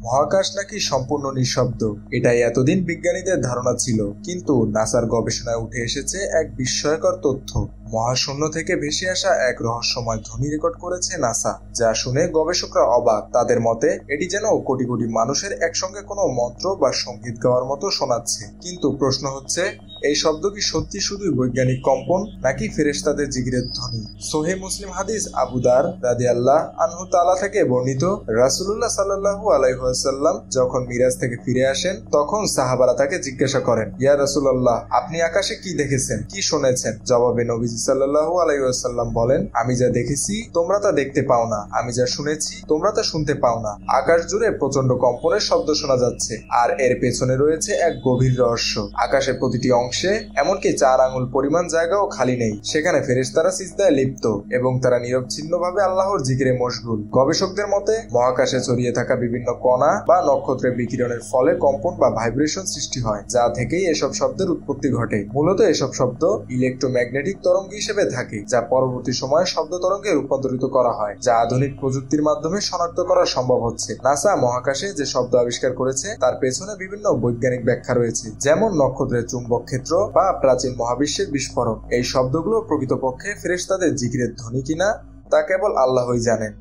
মহাকাশ নাকি সম্পূর্ণ নিঃশব্দ, এটাই এতদিন বিজ্ঞানীদের ধারণা ছিল। কিন্তু নাসার গবেষণায় উঠে এসেছে এক বিস্ময়কর তথ্য। মহাশূন্য থেকে ভেসে আসা এক রহস্যময় ধ্বনি রেকর্ড করেছে নাসা, যা শুনে গবেষকরা অবাক। তাদের মতে এটি যেন কোটি কোটি মানুষের একসঙ্গে কোনো মন্ত্র বা সঙ্গীত গাওয়ার মতো শোনাচ্ছে। কিন্তু প্রশ্ন হচ্ছে, এই শব্দ কি সত্যি শুধুই বৈজ্ঞানিক কম্পন, নাকি ফেরেশতাদের জিগরের ধ্বনি? সহিহ মুসলিম হাদিস আবু দার রাদিয়াল্লাহু আনহু তাআলা থেকে বর্ণিত, রাসূলুল্লাহ সাল্লাল্লাহু আলাইহি ওয়াসাল্লাম যখন মিরাজ থেকে ফিরে আসেন, তখন সাহাবারা তাকে জিজ্ঞাসা করেন, ইয়া রাসূলুল্লাহ, আপনি আকাশে কি দেখেছেন, কি শুনেছেন? জবাবে নবীজি সাল্লাল্লাহু আলাইহি ওয়াসাল্লাম বলেন, আমি যা দেখেছি তোমরা তা দেখতে পাও না, আমি যা শুনেছি তোমরা তা শুনতে পাও না। আকাশ জুড়ে প্রচন্ড কম্পনের শব্দ শোনা যাচ্ছে, আর এর পেছনে রয়েছে এক গভীর রহস্য। আকাশের প্রতিটি অংশে এমনকি 4 আঙ্গুল পরিমাণ জায়গাও খালি নেই। সেখানে ফেরেশতারা সিজদায় লিপ্ত এবং তারা নিরবচ্ছিন্নভাবে আল্লাহর জিকিরে মশগুল। গবেষকদের মতে মহাকাশে ছড়িয়ে থাকা বিভিন্ন কণা বা নক্ষত্রের বিকিরণের ফলে কম্পন বা ভাইব্রেশন সৃষ্টি হয়, যা থেকেই এসব শব্দের উৎপত্তি ঘটে। মূলত এসব শব্দ ইলেকট্রোম্যাগনেটিক তরঙ্গ হিসেবে থাকে, যা পরবর্তী সময়ে শব্দ তরঙ্গে রূপান্তরিত করা হয়, যা আধুনিক প্রযুক্তির মাধ্যমে শনাক্ত করা সম্ভব হচ্ছে। নাসা মহাকাশে যে শব্দ আবিষ্কার করেছে তার পেছনে বিভিন্ন বৈজ্ঞানিক ব্যাখ্যা রয়েছে, যেমন নক্ষত্রের চুম্বক ক্ষেত্র বা প্রাচীন মহাবিশ্বের বিস্ফোরণ। এই শব্দগুলো প্রকৃতপক্ষে ফেরেশতাদের জিকিরের ধ্বনি কিনা তা কেবল আল্লাহই জানেন।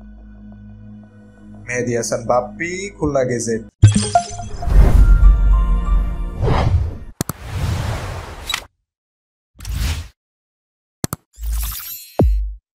মেহেদী হাসান বাপ্পি, খুলনা গেজেট।